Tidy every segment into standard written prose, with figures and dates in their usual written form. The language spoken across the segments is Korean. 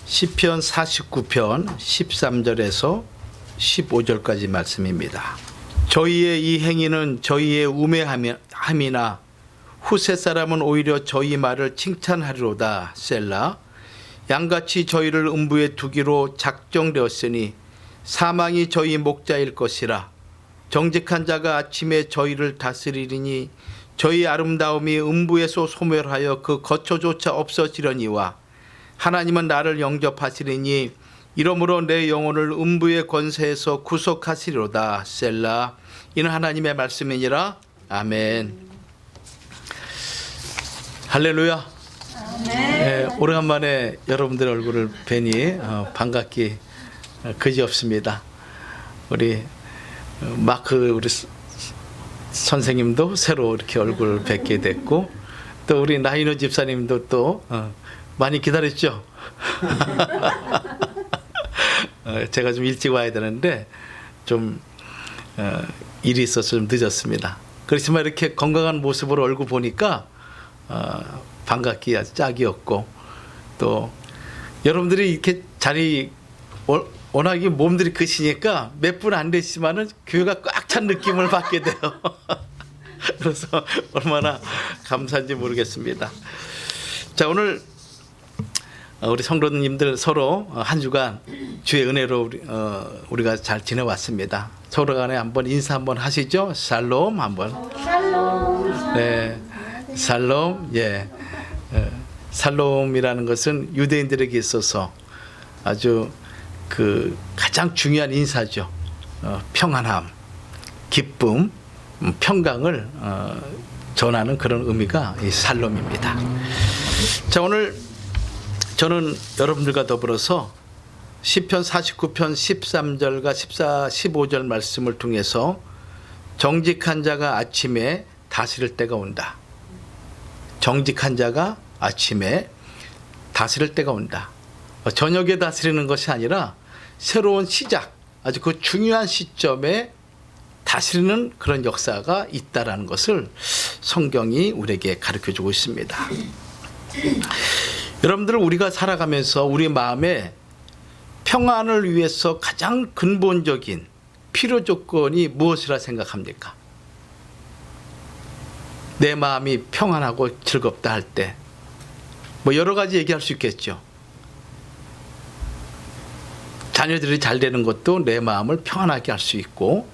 시편 49편 13절에서 15절까지 말씀입니다. 저희의 이 행위는 저희의 우매함이나 후세 사람은 오히려 저희 말을 칭찬하리로다. 셀라. 양같이 저희를 음부에 두기로 작정되었으니 사망이 저희 목자일 것이라. 정직한 자가 아침에 저희를 다스리리니 저희 아름다움이 음부에서 소멸하여 그 거처조차 없어지려니와 하나님은 나를 영접하시리니 이러므로 내 영혼을 음부의 권세에서 구속하시리로다. 셀라. 이는 하나님의 말씀이니라. 아멘. 할렐루야. 네, 오래간만에 여러분들 얼굴을 뵈니 반갑기 그지없습니다. 우리 마크 우리 선생님도 새로 이렇게 얼굴 뵙게 됐고, 또 우리 나인호 집사님도 또 많이 기다렸죠. 제가 좀 일찍 와야 되는데 좀 일이 있어서 좀 늦었습니다. 그렇지만 이렇게 건강한 모습으로 얼굴 보니까 반갑기 아주 짝이었고, 또 여러분들이 이렇게 자리 워낙에 몸들이 크시니까 몇 분 안 되시지만은 교회가 꽉 찬 느낌을 받게 돼요. 그래서 얼마나 감사한지 모르겠습니다. 자, 오늘 우리 성도님들 서로 한 주간 주의 은혜로 우리가 잘 지내왔습니다. 서로 간에 한번 인사 한번 하시죠. 샬롬 한번. 샬롬. 네, 샬롬. 예, 샬롬이라는 것은 유대인들에게 있어서 아주 그 가장 중요한 인사죠. 평안함, 기쁨, 평강을 전하는 그런 의미가 이 샬롬입니다. 자, 오늘 저는 여러분들과 더불어서 시편 49편 13절과 15절 말씀을 통해서 정직한 자가 아침에 다스릴 때가 온다. 정직한 자가 아침에 다스릴 때가 온다. 저녁에 다스리는 것이 아니라 새로운 시작, 아주 그 중요한 시점에 다스리는 그런 역사가 있다라는 것을 성경이 우리에게 가르쳐주고 있습니다. 여러분들, 우리가 살아가면서 우리 마음에 평안을 위해서 가장 근본적인 필요 조건이 무엇이라 생각합니까? 내 마음이 평안하고 즐겁다 할 때 뭐 여러 가지 얘기할 수 있겠죠. 자녀들이 잘 되는 것도 내 마음을 평안하게 할 수 있고,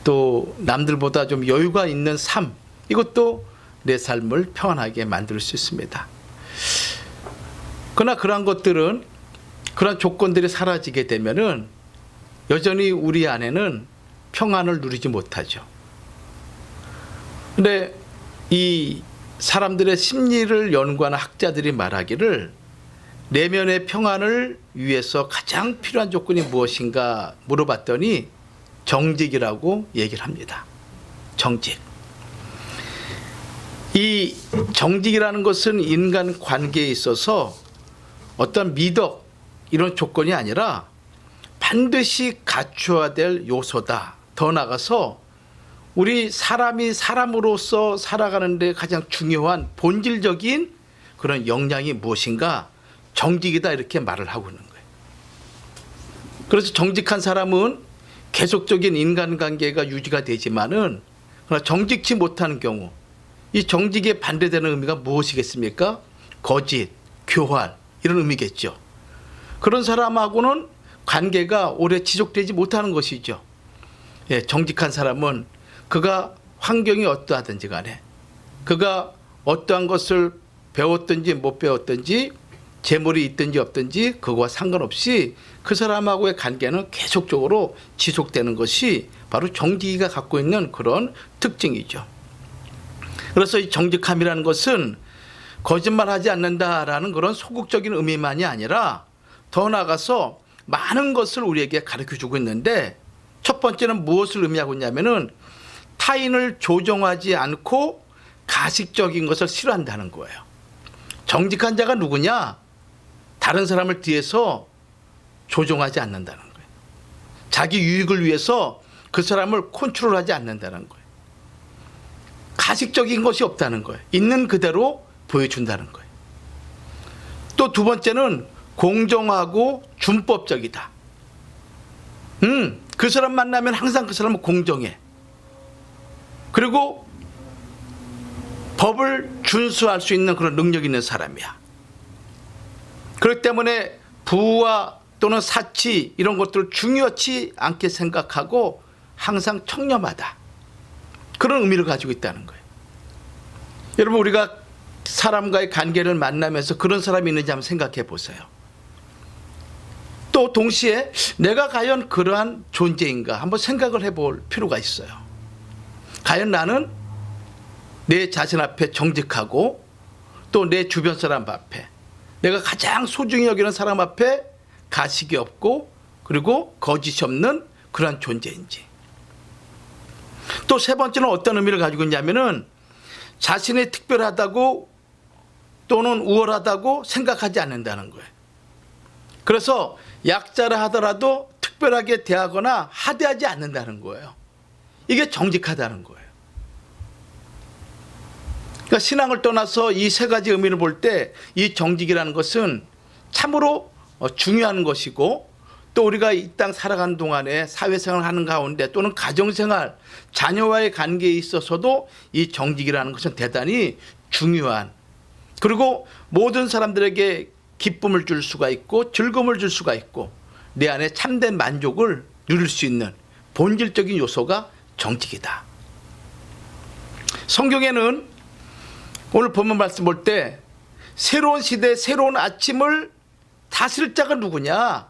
또 남들보다 좀 여유가 있는 삶, 이것도 내 삶을 평안하게 만들 수 있습니다. 그러나 그러한 것들은, 그러한 조건들이 사라지게 되면은 여전히 우리 안에는 평안을 누리지 못하죠. 근데 이 사람들의 심리를 연구하는 학자들이 말하기를 내면의 평안을 위해서 가장 필요한 조건이 무엇인가 물어봤더니 정직이라고 얘기를 합니다. 정직. 이 정직이라는 것은 인간 관계에 있어서 어떤 미덕 이런 조건이 아니라 반드시 갖추어야 될 요소다. 더 나아가서 우리 사람이 사람으로서 살아가는 데 가장 중요한 본질적인 그런 역량이 무엇인가, 정직이다, 이렇게 말을 하고 있는 거예요. 그래서 정직한 사람은 계속적인 인간관계가 유지가 되지만은, 그러나 정직치 못하는 경우, 이 정직에 반대되는 의미가 무엇이겠습니까? 거짓, 교활, 이런 의미겠죠. 그런 사람하고는 관계가 오래 지속되지 못하는 것이죠. 예, 정직한 사람은 그가 환경이 어떠하든지 간에, 그가 어떠한 것을 배웠든지 못 배웠든지, 재물이 있든지 없든지 그거와 상관없이 그 사람하고의 관계는 계속적으로 지속되는 것이 바로 정직이가 갖고 있는 그런 특징이죠. 그래서 이 정직함이라는 것은 거짓말하지 않는다라는 그런 소극적인 의미만이 아니라 더 나아가서 많은 것을 우리에게 가르쳐주고 있는데, 첫 번째는 무엇을 의미하고 있냐면은 타인을 조종하지 않고 가식적인 것을 싫어한다는 거예요. 정직한 자가 누구냐? 다른 사람을 뒤에서 조종하지 않는다는 거예요. 자기 유익을 위해서 그 사람을 컨트롤하지 않는다는 거예요. 가식적인 것이 없다는 거예요. 있는 그대로 보여준다는 거예요. 또 두 번째는 공정하고 준법적이다. 그 사람 만나면 항상 그 사람은 공정해. 그리고 법을 준수할 수 있는 그런 능력 있는 사람이야. 그렇기 때문에 부와 또는 사치 이런 것들을 중요치 않게 생각하고 항상 청렴하다. 그런 의미를 가지고 있다는 거예요. 여러분, 우리가 사람과의 관계를 만나면서 그런 사람이 있는지 한번 생각해 보세요. 또 동시에 내가 과연 그러한 존재인가 한번 생각을 해볼 필요가 있어요. 과연 나는 내 자신 앞에 정직하고 또 내 주변 사람 앞에 내가 가장 소중히 여기는 사람 앞에 가식이 없고 그리고 거짓이 없는 그러한 존재인지. 또 세 번째는 어떤 의미를 가지고 있냐면은 자신이 특별하다고 또는 우월하다고 생각하지 않는다는 거예요. 그래서 약자라 하더라도 특별하게 대하거나 하대하지 않는다는 거예요. 이게 정직하다는 거예요. 그러니까 신앙을 떠나서 이 세 가지 의미를 볼 때 이 정직이라는 것은 참으로 중요한 것이고 또 우리가 이 땅 살아가는 동안에 사회생활을 하는 가운데 또는 가정생활, 자녀와의 관계에 있어서도 이 정직이라는 것은 대단히 중요한, 그리고 모든 사람들에게 기쁨을 줄 수가 있고 즐거움을 줄 수가 있고 내 안에 참된 만족을 누릴 수 있는 본질적인 요소가 정직이다. 성경에는 오늘 본문 말씀 볼 때 새로운 시대, 새로운 아침을 다스릴 자가 누구냐?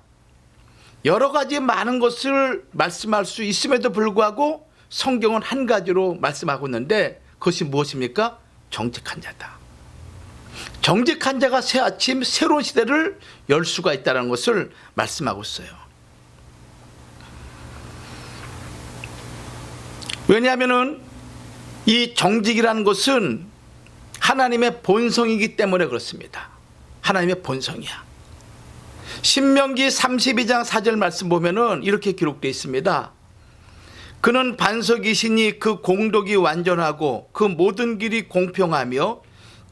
여러 가지 많은 것을 말씀할 수 있음에도 불구하고 성경은 한 가지로 말씀하고 있는데 그것이 무엇입니까? 정직한 자다. 정직한 자가 새 아침, 새로운 시대를 열 수가 있다는 것을 말씀하고 있어요. 왜냐하면은 이 정직이라는 것은 하나님의 본성이기 때문에 그렇습니다. 하나님의 본성이야. 신명기 32장 4절 말씀 보면은 이렇게 기록되어 있습니다. 그는 반석이시니 그 공덕이 완전하고 그 모든 길이 공평하며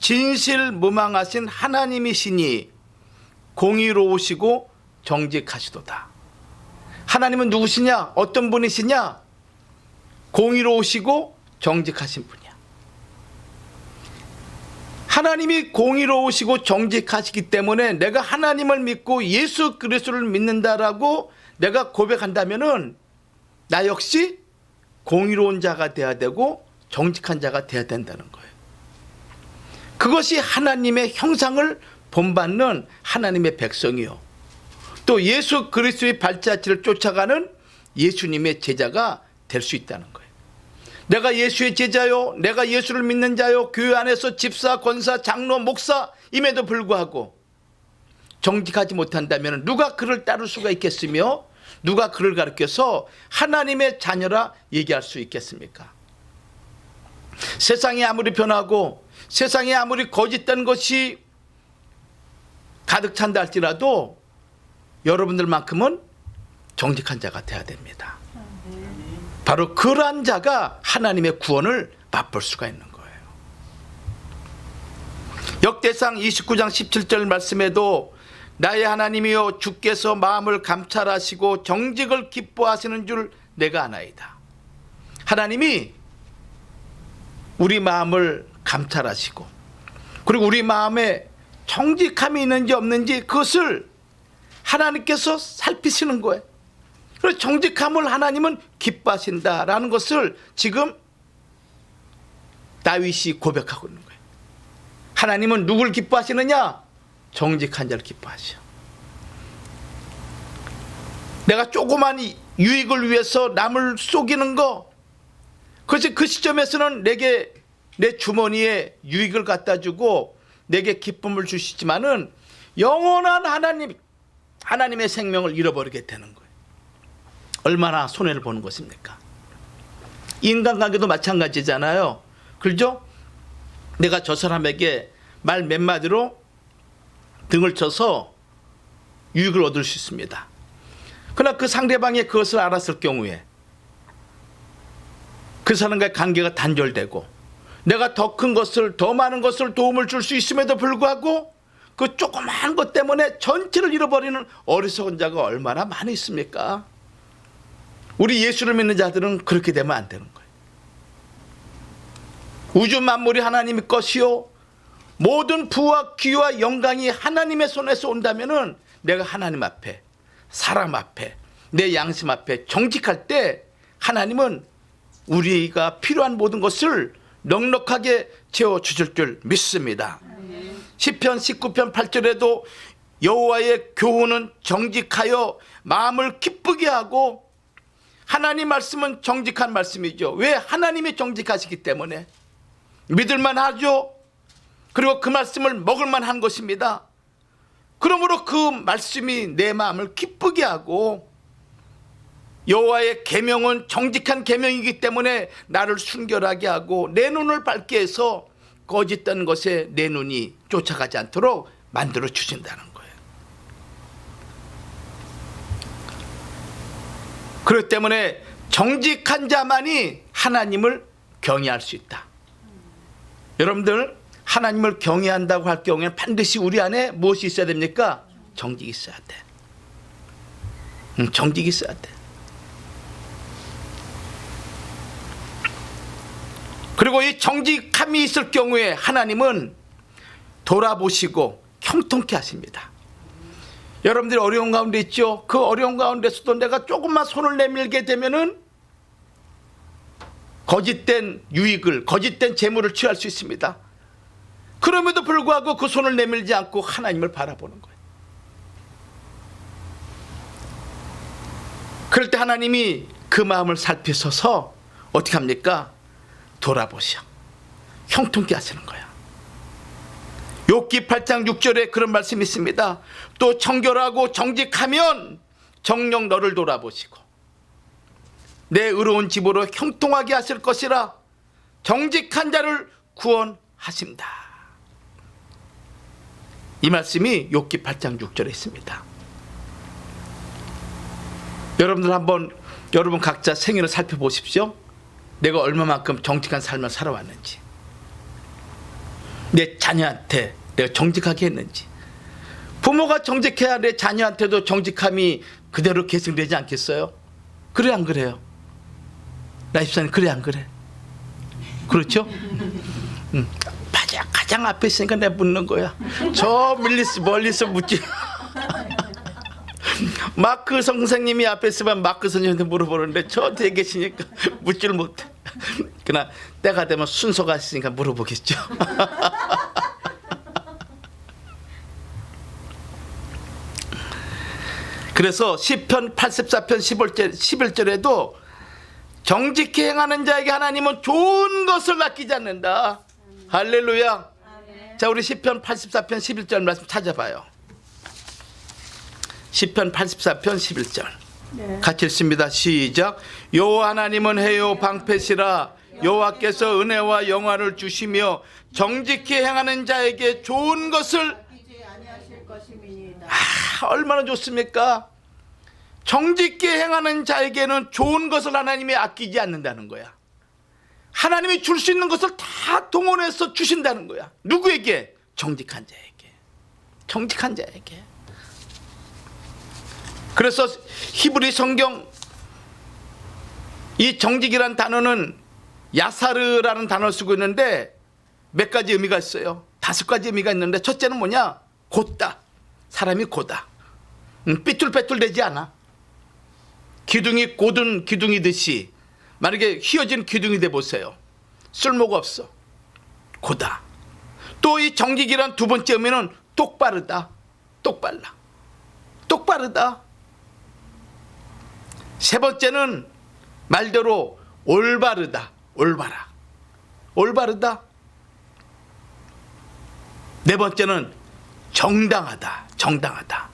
진실무망하신 하나님이시니 공의로우시고 정직하시도다. 하나님은 누구시냐? 어떤 분이시냐? 공의로우시고 정직하신 분이야. 하나님이 공의로우시고 정직하시기 때문에 내가 하나님을 믿고 예수 그리스도를 믿는다라고 내가 고백한다면은 나 역시 공의로운 자가 돼야 되고 정직한 자가 돼야 된다는 거예요. 그것이 하나님의 형상을 본받는 하나님의 백성이요, 또 예수 그리스도의 발자취를 쫓아가는 예수님의 제자가 될 수 있다는 거예요. 내가 예수의 제자요, 내가 예수를 믿는 자요, 교회 안에서 집사, 권사, 장로, 목사임에도 불구하고 정직하지 못한다면 누가 그를 따를 수가 있겠으며 누가 그를 가르쳐서 하나님의 자녀라 얘기할 수 있겠습니까? 세상이 아무리 변하고 세상에 아무리 거짓된 것이 가득 찬다 할지라도 여러분들만큼은 정직한 자가 돼야 됩니다. 바로 그러한 자가 하나님의 구원을 맛볼 수가 있는 거예요. 역대상 29장 17절 말씀에도 나의 하나님이여 주께서 마음을 감찰하시고 정직을 기뻐하시는 줄 내가 아나이다. 하나님이 우리 마음을 감찰하시고 그리고 우리 마음에 정직함이 있는지 없는지 그것을 하나님께서 살피시는 거예요. 그래서 정직함을 하나님은 기뻐하신다라는 것을 지금 다윗이 고백하고 있는 거예요. 하나님은 누굴 기뻐하시느냐? 정직한 자를 기뻐하셔. 내가 조그만 유익을 위해서 남을 속이는 거, 그래서 그 시점에서는 내게 내 주머니에 유익을 갖다 주고 내게 기쁨을 주시지만은 영원한 하나님의 생명을 잃어버리게 되는 거예요. 얼마나 손해를 보는 것입니까? 인간관계도 마찬가지잖아요. 그렇죠? 내가 저 사람에게 말 몇 마디로 등을 쳐서 유익을 얻을 수 있습니다. 그러나 그 상대방이 그것을 알았을 경우에 그 사람과의 관계가 단절되고 내가 더 큰 것을, 더 많은 것을 도움을 줄 수 있음에도 불구하고 그 조그마한 것 때문에 전체를 잃어버리는 어리석은 자가 얼마나 많이 있습니까? 우리 예수를 믿는 자들은 그렇게 되면 안 되는 거예요. 우주 만물이 하나님의 것이요 모든 부와 귀와 영광이 하나님의 손에서 온다면은 내가 하나님 앞에, 사람 앞에, 내 양심 앞에 정직할 때 하나님은 우리가 필요한 모든 것을 넉넉하게 채워주실 줄 믿습니다. 시편 19편 8절에도 여호와의 교훈은 정직하여 마음을 기쁘게 하고, 하나님 말씀은 정직한 말씀이죠. 왜? 하나님이 정직하시기 때문에 믿을만 하죠. 그리고 그 말씀을 먹을만 한 것입니다. 그러므로 그 말씀이 내 마음을 기쁘게 하고, 여호와의 계명은 정직한 계명이기 때문에 나를 순결하게 하고 내 눈을 밝게 해서 거짓된 것에 내 눈이 쫓아가지 않도록 만들어 주신다는 거예요. 그렇기 때문에 정직한 자만이 하나님을 경외할 수 있다. 여러분들, 하나님을 경외한다고 할 경우에는 반드시 우리 안에 무엇이 있어야 됩니까? 정직이 있어야 돼. 정직이 있어야 돼. 그리고 이 정직함이 있을 경우에 하나님은 돌아보시고 형통케 하십니다. 여러분들이 어려운 가운데 있죠? 그 어려운 가운데서도 내가 조금만 손을 내밀게 되면은 거짓된 유익을, 거짓된 재물을 취할 수 있습니다. 그럼에도 불구하고 그 손을 내밀지 않고 하나님을 바라보는 거예요. 그럴 때 하나님이 그 마음을 살피셔서 어떻게 합니까? 돌아보셔 형통케 하시는 거야. 욥기 8장 6절에 그런 말씀이 있습니다. 또 청결하고 정직하면 정녕 너를 돌아보시고 내 의로운 집으로 형통하게 하실 것이라 정직한 자를 구원하신다. 이 말씀이 욥기 8장 6절에 있습니다. 여러분들 한번 여러분 각자 생애를 살펴보십시오. 내가 얼마만큼 정직한 삶을 살아왔는지, 내 자녀한테 내가 정직하게 했는지. 부모가 정직해야 내 자녀한테도 정직함이 그대로 계승되지 않겠어요? 그래 안 그래요? 나 집사님 그래 안 그래? 그렇죠? 가장 앞에 있으니까 내가 묻는 거야. 저 멀리서 묻지. 마크 선생님이 앞에 있으면 마크 선생님한테 물어보는데 저 뒤에 계시니까 묻지를 못해. 그러나 때가 되면 순서가 있으니까 물어보겠죠. 그래서 시편 84편 11절에도 정직히 행하는 자에게 하나님은 좋은 것을 아끼지 않는다. 할렐루야. 자, 우리 시편 84편 11절 말씀 찾아봐요. 시편 84편 11절. 네. 같이 읽습니다. 시작. 여호와 하나님은 해요 방패시라. 여호와께서 은혜와 영화를 주시며 정직히 행하는 자에게 좋은 것을 얼마나 좋습니까? 정직히 행하는 자에게는 좋은 것을 하나님이 아끼지 않는다는 거야. 하나님이 줄 수 있는 것을 다 동원해서 주신다는 거야. 누구에게? 정직한 자에게. 정직한 자에게. 그래서 히브리 성경 이 정직이란 단어는 야사르라는 단어를 쓰고 있는데 몇 가지 의미가 있어요. 5가지 의미가 있는데 첫째는 뭐냐? 곧다. 사람이 고다. 삐뚤빼뚤되지 않아. 기둥이 고든 기둥이듯이 만약에 휘어진 기둥이 돼 보세요. 쓸모가 없어. 고다. 또 이 정직이란 두 번째 의미는 똑바르다. 똑발라. 똑바르다. 세 번째는 말대로 올바르다. 올바라. 올바르다. 네 번째는 정당하다. 정당하다.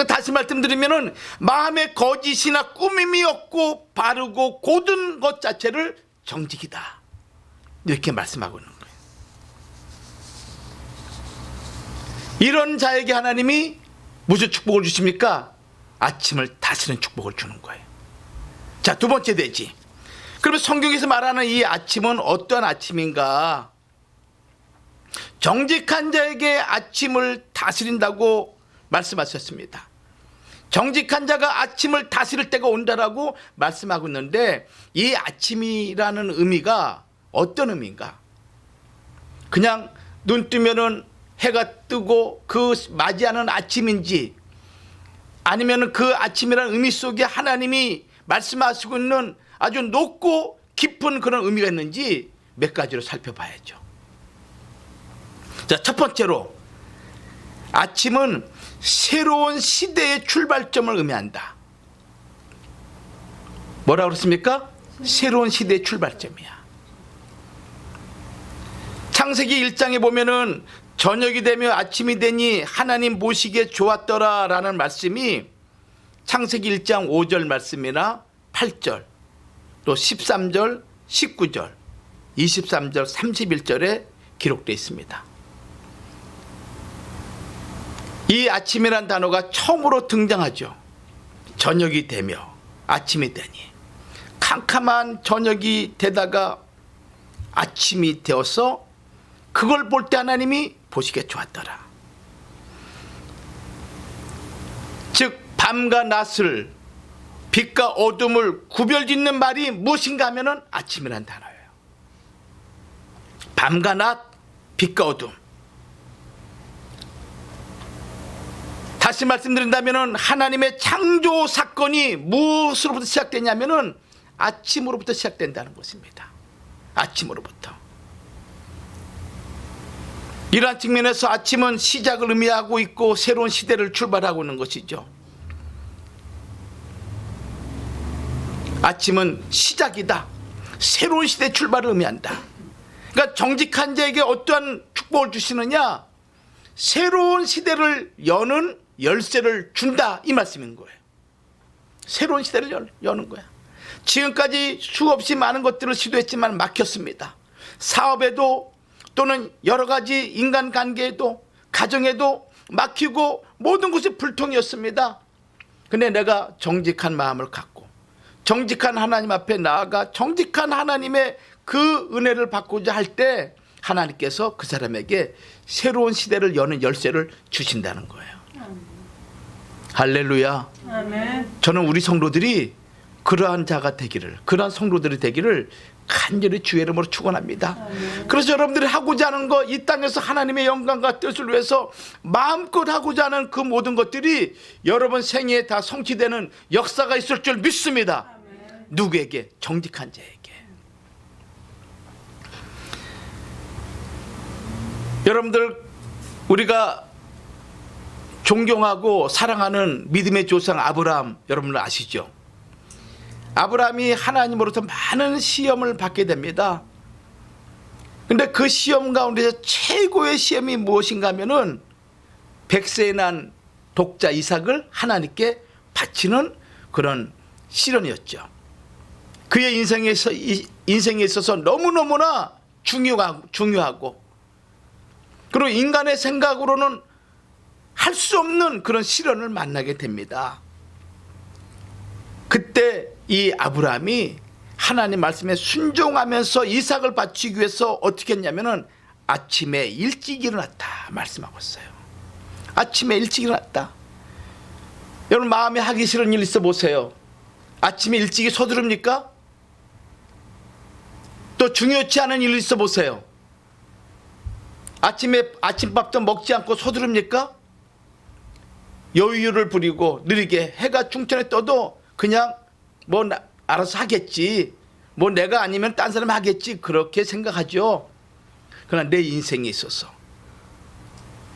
다시 말씀드리면은 마음에 거짓이나 꾸밈이 없고 바르고 고든 것 자체를 정직이다. 이렇게 말씀하고 있는 거예요. 이런 자에게 하나님이 무슨 축복을 주십니까? 아침을 다스리는 축복을 주는 거예요. 자, 두 번째 되지. 그러면 성경에서 말하는 이 아침은 어떠한 아침인가? 정직한 자에게 아침을 다스린다고 말씀하셨습니다. 정직한 자가 아침을 다스릴 때가 온다라고 말씀하고 있는데, 이 아침이라는 의미가 어떤 의미인가? 그냥 눈 뜨면은 해가 뜨고 그 맞이하는 아침인지, 아니면 그 아침이라는 의미 속에 하나님이 말씀하시고 있는 아주 높고 깊은 그런 의미가 있는지 몇 가지로 살펴봐야죠. 자, 첫 번째로 아침은 새로운 시대의 출발점을 의미한다. 뭐라고 그랬습니까? 새로운 시대의 출발점이야. 창세기 1장에 보면은 저녁이 되며 아침이 되니 하나님 보시기에 좋았더라 라는 말씀이 창세기 1장 5절 말씀이나 8절, 또 13절, 19절, 23절, 31절에 기록되어 있습니다. 이 아침이란 단어가 처음으로 등장하죠. 저녁이 되며 아침이 되니, 캄캄한 저녁이 되다가 아침이 되어서 그걸 볼 때 하나님이 보시기에 좋았더라. 즉 밤과 낮을, 빛과 어둠을 구별짓는 말이 무엇인가 하면은 아침이란 단어예요. 밤과 낮, 빛과 어둠. 다시 말씀드린다면은 하나님의 창조 사건이 무엇으로부터 시작되냐면은 아침으로부터 시작된다는 것입니다. 아침으로부터. 이러한 측면에서 아침은 시작을 의미하고 있고 새로운 시대를 출발하고 있는 것이죠. 아침은 시작이다. 새로운 시대 출발을 의미한다. 그러니까 정직한 자에게 어떠한 축복을 주시느냐? 새로운 시대를 여는 열쇠를 준다, 이 말씀인 거예요. 새로운 시대를 여는 거야. 지금까지 수없이 많은 것들을 시도했지만 막혔습니다. 사업에도, 또는 여러 가지 인간관계에도, 가정에도 막히고 모든 것이 불통이었습니다. 근데 내가 정직한 마음을 갖고 정직한 하나님 앞에 나아가 정직한 하나님의 그 은혜를 받고자 할 때 하나님께서 그 사람에게 새로운 시대를 여는 열쇠를 주신다는 거예요. 할렐루야. 아멘. 저는 우리 성도들이 그러한 자가 되기를, 그러한 성도들이 되기를 간절히 주의 이름으로 축원합니다. 아멘. 그래서 여러분들이 하고자 하는 거, 이 땅에서 하나님의 영광과 뜻을 위해서 마음껏 하고자 하는 그 모든 것들이 여러분 생애에 다 성취되는 역사가 있을 줄 믿습니다. 아멘. 누구에게? 정직한 자에게. 여러분들, 우리가 존경하고 사랑하는 믿음의 조상 아브라함, 여러분들 아시죠? 아브라함이 하나님으로부터 많은 시험을 받게 됩니다. 근데 그 시험 가운데서 최고의 시험이 무엇인가 하면은 100세에 난 독자 이삭을 하나님께 바치는 그런 시련이었죠. 그의 인생에 있어서 너무너무나 중요하고, 그리고 인간의 생각으로는 할 수 없는 그런 시련을 만나게 됩니다. 그때 이 아브라함이 하나님 말씀에 순종하면서 이삭을 바치기 위해서 어떻게 했냐면은 아침에 일찍 일어났다 말씀하고 있어요. 아침에 일찍 일어났다. 여러분, 마음에 하기 싫은 일 있어 보세요. 아침에 일찍이 서두릅니까? 또 중요치 않은 일 있어 보세요. 아침에 아침밥도 먹지 않고 서두릅니까? 여유를 부리고 느리게 해가 중천에 떠도 그냥 뭐 알아서 하겠지, 뭐 내가 아니면 딴 사람이 하겠지, 그렇게 생각하죠. 그러나 내 인생에 있어서,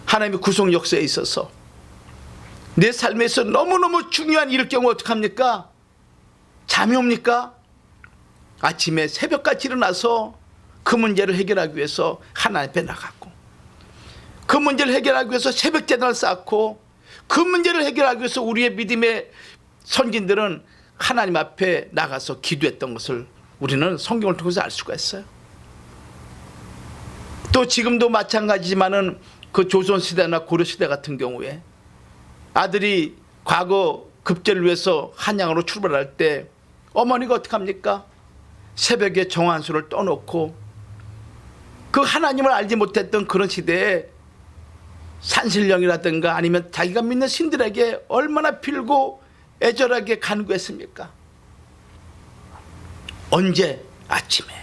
하나님의 구속 역사에 있어서, 내 삶에서 너무너무 중요한 일일 경우 어떡합니까? 잠이 옵니까? 아침에 새벽같이 일어나서 그 문제를 해결하기 위해서 하나님 앞에 나갔고, 그 문제를 해결하기 위해서 새벽 제단을 쌓고, 그 문제를 해결하기 위해서 우리의 믿음의 선진들은 하나님 앞에 나가서 기도했던 것을 우리는 성경을 통해서 알 수가 있어요. 또 지금도 마찬가지지만은 그 조선시대나 고려시대 같은 경우에 아들이 과거 급제를 위해서 한양으로 출발할 때 어머니가 어떡합니까? 새벽에 정한수를 떠놓고 그 하나님을 알지 못했던 그런 시대에 산신령이라든가 아니면 자기가 믿는 신들에게 얼마나 빌고 애절하게 간구했습니까? 언제? 아침에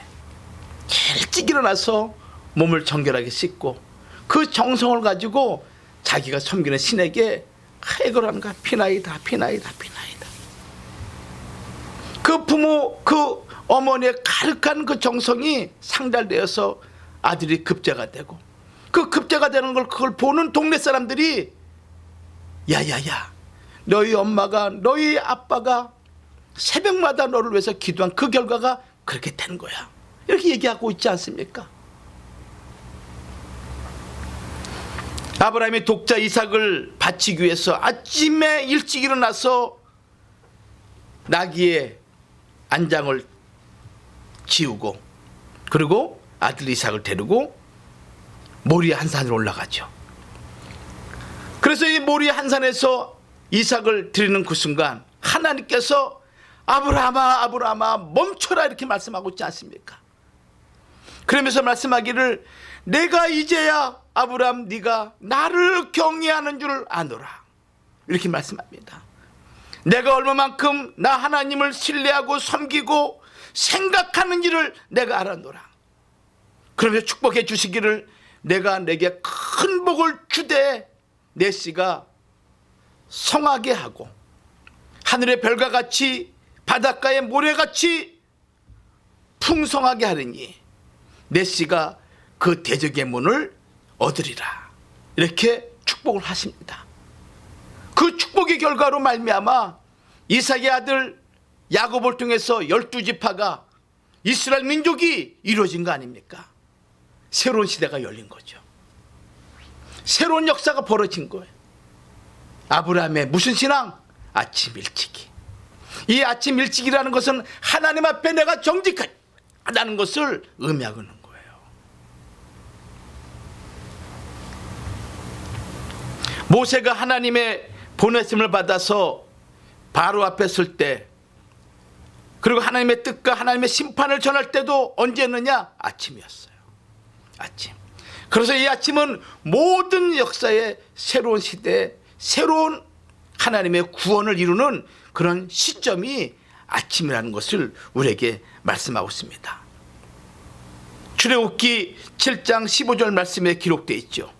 일찍 일어나서 몸을 정결하게 씻고 그 정성을 가지고 자기가 섬기는 신에게 해결하는가? 피나이다, 피나이다, 피나이다. 그 부모, 그 어머니의 가득한 그 정성이 상달되어서 아들이 급제가 되고, 그 급제가 되는 걸 그걸 보는 동네 사람들이 야야야, 너희 엄마가, 너희 아빠가 새벽마다 너를 위해서 기도한 그 결과가 그렇게 된 거야, 이렇게 얘기하고 있지 않습니까? 아브라함이 독자 이삭을 바치기 위해서 아침에 일찍 일어나서 나귀의 안장을 지우고, 그리고 아들 이삭을 데리고 모리아 한산으로 올라가죠. 그래서 이 모리아 한산에서 이삭을 드리는 그 순간 하나님께서 아브라함아, 아브라함아, 멈춰라, 이렇게 말씀하고 있지 않습니까? 그러면서 말씀하기를, 내가 이제야 아브라함 네가 나를 경외하는 줄 아노라, 이렇게 말씀합니다. 내가 얼마만큼 나 하나님을 신뢰하고 섬기고 생각하는지를 내가 알아노라. 그러면서 축복해 주시기를, 내가 내게 큰 복을 주되 내 씨가 성하게 하고 하늘의 별과 같이 바닷가의 모래같이 풍성하게 하리니 내 씨가 그 대적의 문을 얻으리라, 이렇게 축복을 하십니다. 그 축복의 결과로 말미암아 이삭의 아들 야곱을 통해서 12지파가 이스라엘 민족이 이루어진 거 아닙니까? 새로운 시대가 열린 거죠. 새로운 역사가 벌어진 거예요. 아브라함의 무슨 신앙? 아침 일찍이. 이 아침 일찍이라는 것은 하나님 앞에 내가 정직하다는 것을 의미하고 있는 거예요. 모세가 하나님의 보내심을 받아서 바로 앞에 설 때, 그리고 하나님의 뜻과 하나님의 심판을 전할 때도 언제였느냐? 아침이었어요. 아침. 그래서 이 아침은 모든 역사의 새로운 시대에 새로운 하나님의 구원을 이루는 그런 시점이 아침이라는 것을 우리에게 말씀하고 있습니다. 출애굽기 7장 15절 말씀에 기록되어 있죠.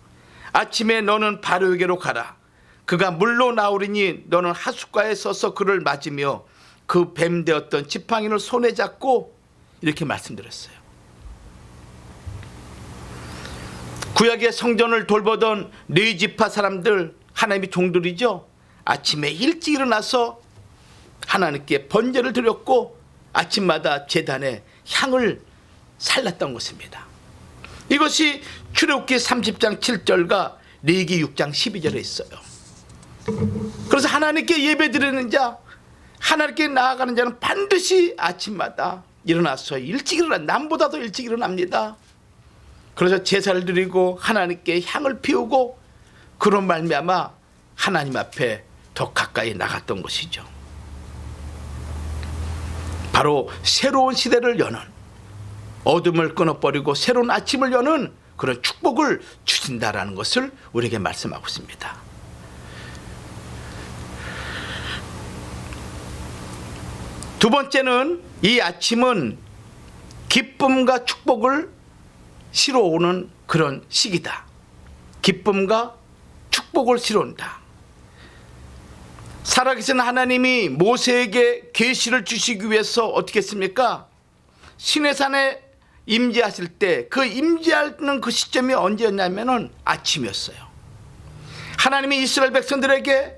아침에 너는 바로에게로 가라. 그가 물로 나오리니 너는 하숫가에 서서 그를 맞으며 그 뱀 되었던 지팡이를 손에 잡고, 이렇게 말씀드렸어요. 구약의 성전을 돌보던 레위지파 사람들, 하나님의 종들이죠. 아침에 일찍 일어나서 하나님께 번제를 드렸고 아침마다 제단에 향을 살랐던 것입니다. 이것이 출애굽기 30장 7절과 레위기 6장 12절에 있어요. 그래서 하나님께 예배드리는 자, 하나님께 나아가는 자는 반드시 아침마다 일어나서 일찍 일어나, 남보다도 일찍 일어납니다. 그래서 제사를 드리고 하나님께 향을 피우고, 그런 말미암아 하나님 앞에 더 가까이 나갔던 것이죠. 바로 새로운 시대를 여는, 어둠을 끊어버리고 새로운 아침을 여는 그런 축복을 주신다라는 것을 우리에게 말씀하고 있습니다. 두 번째는, 이 아침은 기쁨과 축복을 실어오는 그런 시기다. 기쁨과 축복을 실어온다. 살아계신 하나님이 모세에게 계시를 주시기 위해서 어떻게 했습니까? 시내산에 임재하실 때, 그 임재하는 그 시점이 언제였냐면은 아침이었어요. 하나님이 이스라엘 백성들에게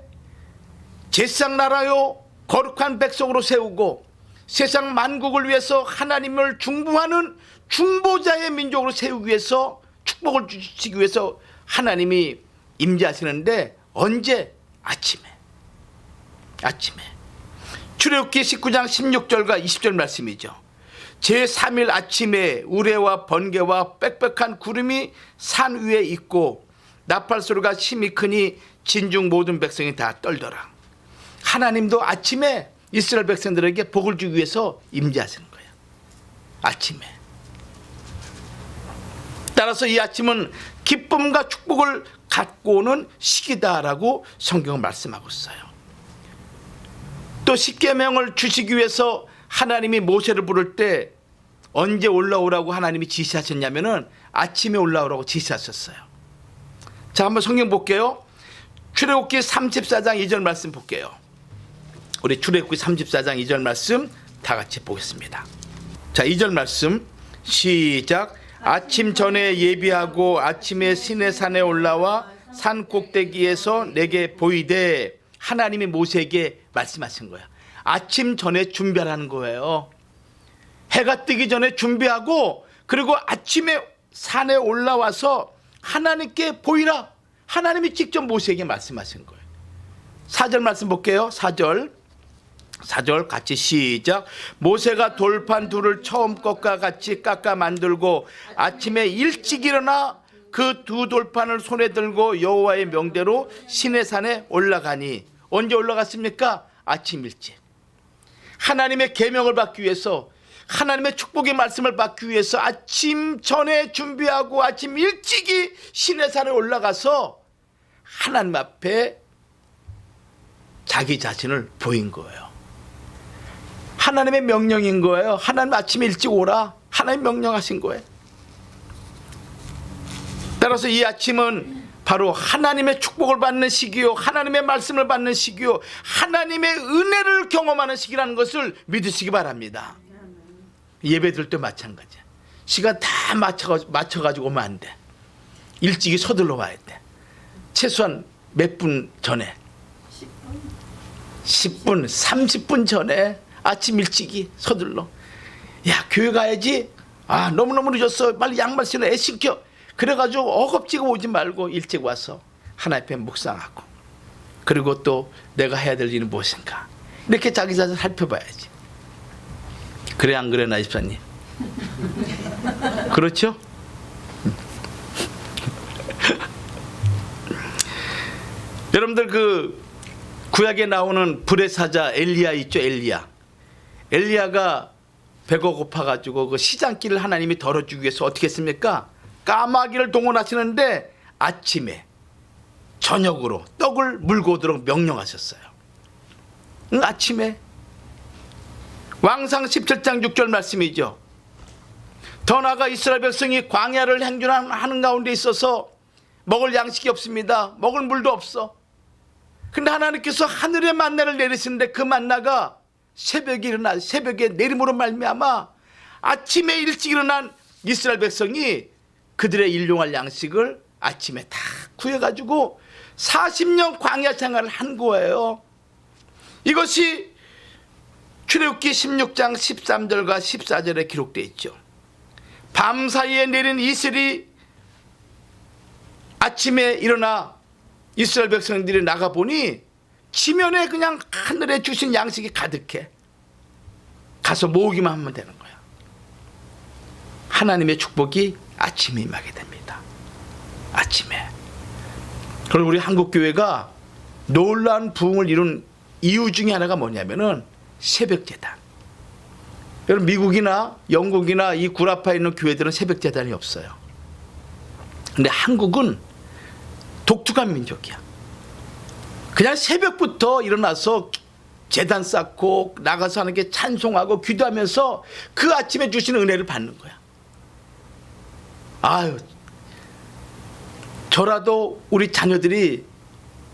제사장 나라요 거룩한 백성으로 세우고 세상 만국을 위해서 하나님을 중보하는 중보자의 민족으로 세우기 위해서, 축복을 주시기 위해서 하나님이 임재하시는데, 언제? 아침에. 출애굽기 19장 16절과 20절 말씀이죠. 제3일 아침에 우레와 번개와 빽빽한 구름이 산 위에 있고 나팔 소리가 심히 크니 진중 모든 백성이 다 떨더라. 하나님도 아침에 이스라엘 백성들에게 복을 주기 위해서 임재하시는 거예요. 아침에. 따라서 이 아침은 기쁨과 축복을 갖고 오는 시기다라고 성경은 말씀하고 있어요. 또 십계명을 주시기 위해서 하나님이 모세를 부를 때 언제 올라오라고 하나님이 지시하셨냐면은 아침에 올라오라고 지시하셨어요. 자, 한번 성경 볼게요. 출애굽기 34장 2절 말씀 볼게요. 우리 출애굽기 34장 2절 말씀 다 같이 보겠습니다. 자, 2절 말씀 시작. 아침 전에 예비하고 아침에 시내산에 올라와 산 꼭대기에서 내게 보이되, 하나님이 모세에게 말씀하신 거야. 아침 전에 준비하라는 거예요. 해가 뜨기 전에 준비하고, 그리고 아침에 산에 올라와서 하나님께 보이라. 하나님이 직접 모세에게 말씀하신 거예요. 4절 말씀 볼게요. 4절 같이 시작. 모세가 돌판 둘을 처음 것과 같이 깎아 만들고 아침에 일찍 일어나 그 두 돌판을 손에 들고 여호와의 명대로 시내산에 올라가니. 언제 올라갔습니까? 아침 일찍. 하나님의 계명을 받기 위해서, 하나님의 축복의 말씀을 받기 위해서 아침 전에 준비하고 아침 일찍이 시내산에 올라가서 하나님 앞에 자기 자신을 보인 거예요. 하나님의 명령인 거예요. 하나님 아침에 일찍 오라. 하나님 명령하신 거예요. 따라서 이 아침은 바로 하나님의 축복을 받는 시기요, 하나님의 말씀을 받는 시기요, 하나님의 은혜를 경험하는 시기라는 것을 믿으시기 바랍니다. 예배들 때 마찬가지야. 시간 다 맞춰가지고 오면 안 돼. 일찍이 서둘러 와야 돼. 최소한 몇 분 전에, 10분, 30분 전에 아침 일찍이 서둘러. 야, 교회 가야지. 아, 너무너무 늦었어. 빨리 양말 신어. 애 씻겨. 그래가지고 어겁지고 오지 말고 일찍 와서 하나님 앞에 묵상하고, 그리고 또 내가 해야 될 일은 무엇인가, 이렇게 자기 자신을 살펴봐야지. 그래 안 그래, 나 집사님? 그렇죠? 여러분들, 그 구약에 나오는 불의 사자 엘리야 있죠? 엘리야가 배가 고파가지고 그 시장길을 하나님이 덜어주기 위해서 어떻게 했습니까? 까마귀를 동원하시는데 아침에 저녁으로 떡을 물고 오도록 명령하셨어요. 아침에. 왕상 17장 6절 말씀이죠. 더 나아가 이스라엘 백성이 광야를 행군하는 가운데 있어서 먹을 양식이 없습니다. 먹을 물도 없어. 근데 하나님께서 하늘의 만나를 내리시는데 그 만나가 새벽에 내림으로 말미암아 아침에 일찍 일어난 이스라엘 백성이 그들의 일용할 양식을 아침에 다 구해가지고 40년 광야 생활을 한 거예요. 이것이 출애굽기 16장 13절과 14절에 기록되어 있죠. 밤사이에 내린 이슬이 아침에 일어나 이스라엘 백성들이 나가보니 지면에 그냥 하늘에 주신 양식이 가득해. 가서 모으기만 하면 되는 거야. 하나님의 축복이 아침에 임하게 됩니다. 아침에. 그리고 우리 한국교회가 놀라운 부흥을 이룬 이유 중에 하나가 뭐냐면은 새벽재단. 여러분, 미국이나 영국이나 이 구라파에 있는 교회들은 새벽재단이 없어요. 근데 한국은 독특한 민족이야. 그냥 새벽부터 일어나서 재단 쌓고 나가서 하는 게 찬송하고 기도하면서 그 아침에 주시는 은혜를 받는 거야. 아유, 저라도 우리 자녀들이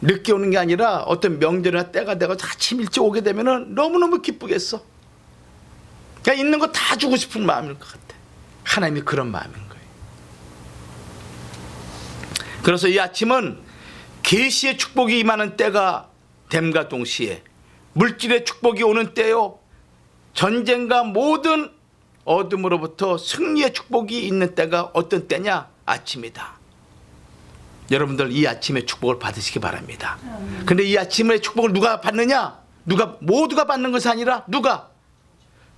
늦게 오는 게 아니라 어떤 명절이나 때가 되고 아침 일찍 오게 되면 너무너무 기쁘겠어. 그냥 있는 거 다 주고 싶은 마음일 것 같아. 하나님이 그런 마음인 거예요. 그래서 이 아침은 계시의 축복이 임하는 때가 됨과 동시에 물질의 축복이 오는 때요, 전쟁과 모든 어둠으로부터 승리의 축복이 있는 때가 어떤 때냐? 아침이다. 여러분들, 이 아침의 축복을 받으시기 바랍니다. 근데 이 아침의 축복을 누가 받느냐? 모두가 받는 것이 아니라 누가?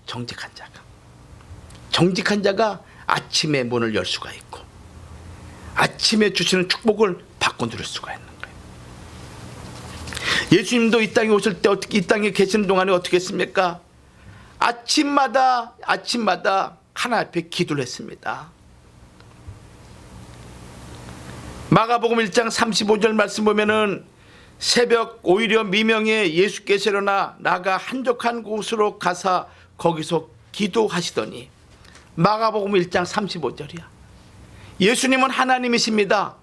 정직한 자가. 정직한 자가 아침의 문을 열 수가 있고 아침에 주시는 축복을 받고 누릴 수가 있는 거예요. 예수님도 이 땅에 오실 때 어떻게, 이 땅에 계시는 동안에 어떻게 했습니까? 아침마다 하나님 앞에 기도를 했습니다. 마가복음 1장 35절 말씀 보면은 새벽 오히려 미명에 예수께서 일어나 나가 한적한 곳으로 가사 거기서 기도하시더니, 마가복음 1장 35절이야. 예수님은 하나님이십니다.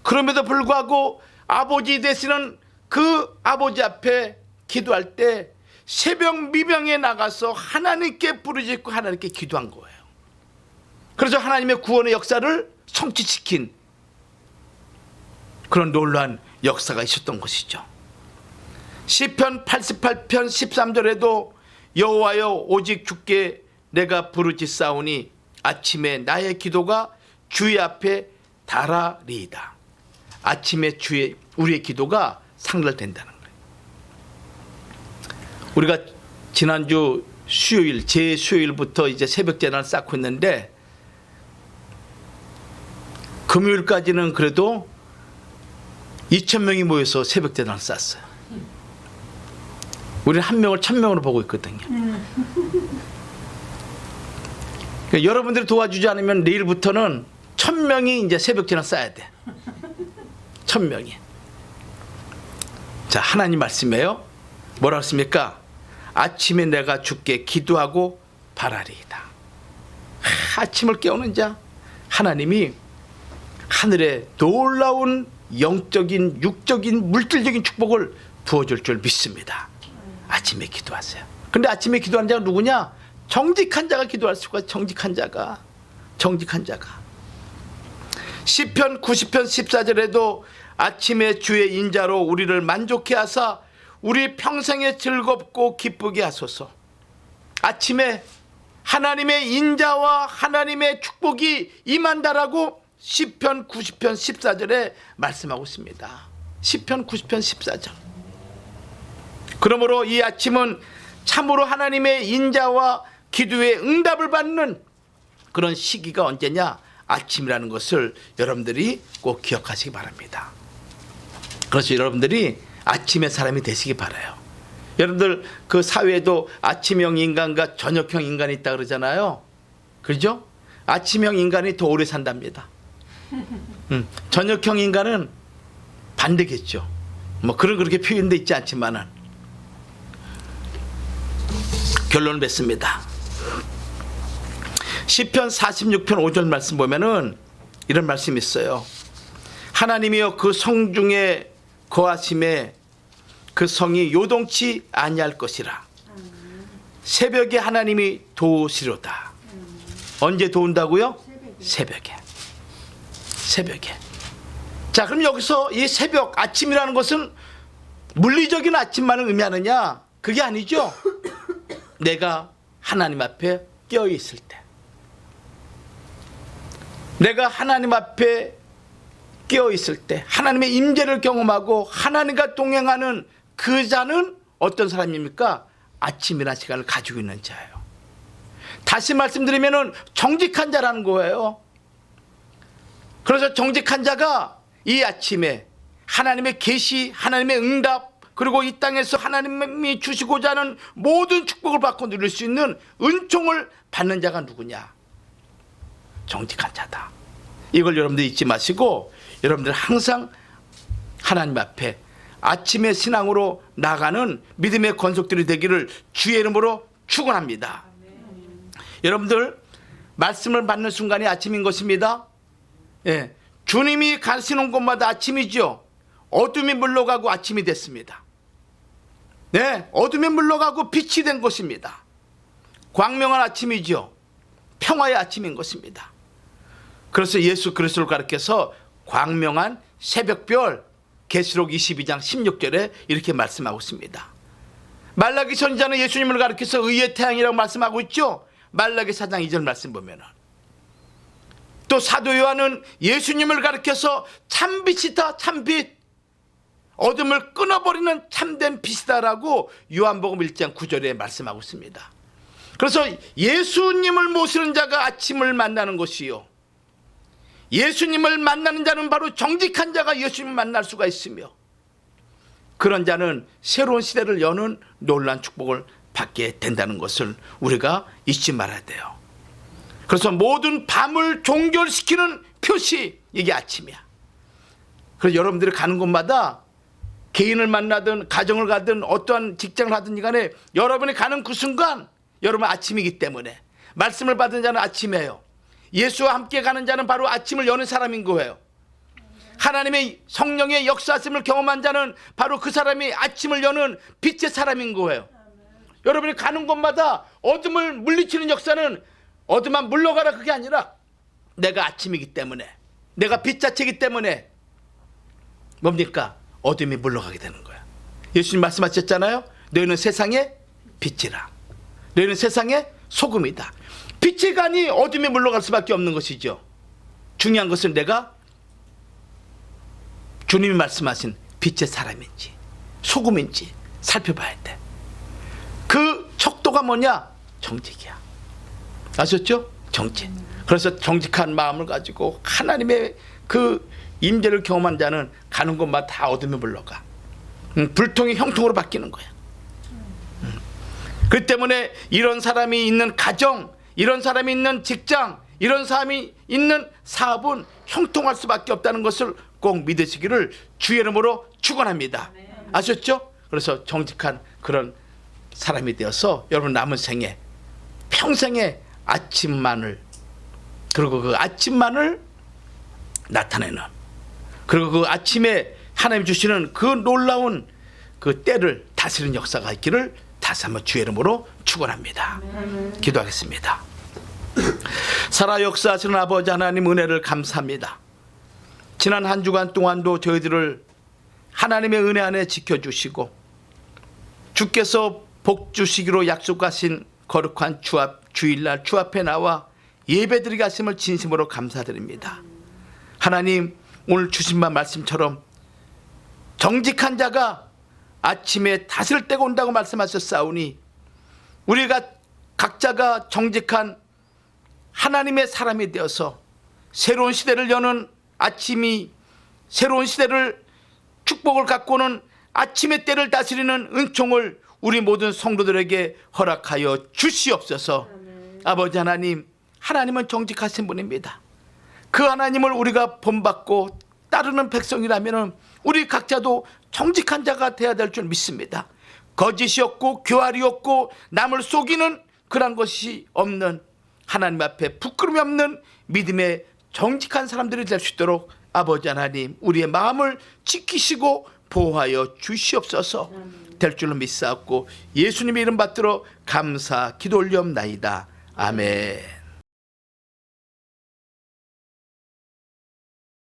그럼에도 불구하고 아버지 되시는 그 아버지 앞에 기도할 때 새벽 미명에 나가서 하나님께 부르짖고 하나님께 기도한 거예요. 그래서 하나님의 구원의 역사를 성취시킨 그런 놀라운 역사가 있었던 것이죠. 시편 88편 13절에도 여호와여 오직 주께 내가 부르짖사오니 아침에 나의 기도가 주의 앞에 달하리이다. 아침에 우리의 기도가 상달된다는 거예요. 우리가 지난주 수요일, 제수요일부터 이제 새벽 재단을 쌓고 있는데, 금요일까지는 그래도 2,000명이 모여서 새벽 재단을 쌓았어요. 우리는 한 명을 1,000명으로 보고 있거든요. 그러니까 여러분들이 도와주지 않으면 내일부터는 1,000명이 이제 새벽 재단 쌓아야 돼. 1,000명이. 자, 하나님 말씀이에요. 뭐라고 했습니까? 아침에 내가 주께 기도하고 바라리이다. 아침을 깨우는 자, 하나님이 하늘에 놀라운 영적인, 육적인, 물질적인 축복을 부어줄 줄 믿습니다. 아침에 기도하세요. 근데 아침에 기도하는 자가 누구냐? 정직한 자가 기도할 수가 있어요. 정직한 자가. 시편 90편 14절에도 아침에 주의 인자로 우리를 만족해 하사 우리 평생에 즐겁고 기쁘게 하소서. 아침에 하나님의 인자와 하나님의 축복이 임한다라고 시편 90편 14절에 말씀하고 있습니다. 시편 90편 14절. 그러므로 이 아침은 참으로 하나님의 인자와 기도의 응답을 받는 그런 시기가 언제냐? 아침이라는 것을 여러분들이 꼭 기억하시기 바랍니다. 그래서 여러분들이 아침의 사람이 되시기 바라요. 여러분들 그 사회에도 아침형 인간과 저녁형 인간이 있다 그러잖아요. 그렇죠? 아침형 인간이 더 오래 산답니다. 저녁형 인간은 반대겠죠. 뭐 그렇게 표현되어 있지 않지만은 결론을 맺습니다. 시편 46편 5절 말씀 보면은 이런 말씀이 있어요. 하나님이여 그 성중에 거하심에 그 성이 요동치 아니할 것이라. 새벽에 하나님이 도우시로다. 언제 도운다고요? 새벽에. 자, 그럼 여기서 이 새벽, 아침이라는 것은 물리적인 아침만을 의미하느냐? 그게 아니죠. 내가 하나님 앞에 깨어 있을 때, 내가 하나님 앞에 깨어 있을 때 하나님의 임재를 경험하고 하나님과 동행하는 그 자는 어떤 사람입니까? 아침이라는 시간을 가지고 있는 자예요. 다시 말씀드리면 정직한 자라는 거예요. 그래서 정직한 자가 이 아침에 하나님의 계시, 하나님의 응답, 그리고 이 땅에서 하나님이 주시고자 하는 모든 축복을 받고 누릴 수 있는 은총을 받는 자가 누구냐? 정직한 자다. 이걸 여러분들 잊지 마시고 여러분들 항상 하나님 앞에 아침의 신앙으로 나가는 믿음의 권속들이 되기를 주의 이름으로 축원합니다. 여러분들 말씀을 받는 순간이 아침인 것입니다. 예, 주님이 가시는 곳마다 아침이죠. 어둠이 물러가고 아침이 됐습니다. 네, 어둠이 물러가고 빛이 된 것입니다. 광명한 아침이죠. 평화의 아침인 것입니다. 그래서 예수 그리스도를 가리켜서 광명한 새벽별, 계시록 22장 16절에 이렇게 말씀하고 있습니다. 말라기 선지자는 예수님을 가리켜서 의의 태양이라고 말씀하고 있죠. 말라기 4장 2절 말씀 보면은 또 사도 요한은 예수님을 가리켜서 참빛이다, 참빛, 어둠을 끊어버리는 참된 빛이다라고 요한복음 1장 9절에 말씀하고 있습니다. 그래서 예수님을 모시는 자가 아침을 만나는 것이요, 예수님을 만나는 자는 바로 정직한 자가 예수님을 만날 수가 있으며, 그런 자는 새로운 시대를 여는 놀라운 축복을 받게 된다는 것을 우리가 잊지 말아야 돼요. 그래서 모든 밤을 종결시키는 표시, 이게 아침이야. 그래서 여러분들이 가는 곳마다 개인을 만나든 가정을 가든 어떠한 직장을 하든 간에 여러분이 가는 그 순간 여러분 아침이기 때문에 말씀을 받은 자는 아침이에요. 예수와 함께 가는 자는 바로 아침을 여는 사람인 거예요. 하나님의 성령의 역사하심을 경험한 자는 바로 그 사람이 아침을 여는 빛의 사람인 거예요. 여러분이 가는 곳마다 어둠을 물리치는 역사는 어둠만 물러가라 그게 아니라 내가 아침이기 때문에 내가 빛 자체이기 때문에 뭡니까? 어둠이 물러가게 되는 거야. 예수님 말씀하셨잖아요. 너희는 세상의 빛이라. 너희는 세상의 소금이다. 빛이 가니 어둠이 물러갈 수밖에 없는 것이죠. 중요한 것은 내가 주님이 말씀하신 빛의 사람인지 소금인지 살펴봐야 돼. 그 척도가 뭐냐? 정직이야. 아셨죠? 정직. 그래서 정직한 마음을 가지고 하나님의 그 임재를 경험한 자는 가는 곳마다 다 어둠이 물러가. 불통이 형통으로 바뀌는 거야. 그 때문에 이런 사람이 있는 가정, 이런 사람이 있는 직장, 이런 사람이 있는 사업은 형통할 수밖에 없다는 것을 꼭 믿으시기를 주의 이름으로 축원합니다. 아셨죠? 그래서 정직한 그런 사람이 되어서 여러분 남은 생에 평생에 아침만을, 그리고 그 아침만을 나타내는, 그리고 그 아침에 하나님 주시는 그 놀라운 그 때를 다스리는 역사가 있기를 다시 한번 주의 이름으로 축원합니다. 기도하겠습니다. 살아 역사하시는 아버지 하나님 은혜를 감사합니다. 지난 한 주간 동안도 저희들을 하나님의 은혜 안에 지켜주시고 주께서 복 주시기로 약속하신 거룩한 주일날 주 앞에 나와 예배드리게 하심을 진심으로 감사드립니다. 하나님, 오늘 주신 말씀처럼 정직한 자가 아침에 다스릴 때가 온다고 말씀하셨사오니 우리가 각자가 정직한 하나님의 사람이 되어서 새로운 시대를 여는 아침이, 새로운 시대를 축복을 갖고는 아침의 때를 다스리는 은총을 우리 모든 성도들에게 허락하여 주시옵소서. 아버지 하나님, 하나님은 정직하신 분입니다. 그 하나님을 우리가 본받고 따르는 백성이라면 우리 각자도 정직한 자가 되어야 될 줄 믿습니다. 거짓이 없고 교활이 없고 남을 속이는 그런 것이 없는, 하나님 앞에 부끄러움이 없는 믿음의 정직한 사람들이 될 수 있도록 아버지 하나님 우리의 마음을 지키시고 보호하여 주시옵소서. 될 줄로 믿사옵고 예수님의 이름 받들어 감사 기도 올리옵나이다. 아멘.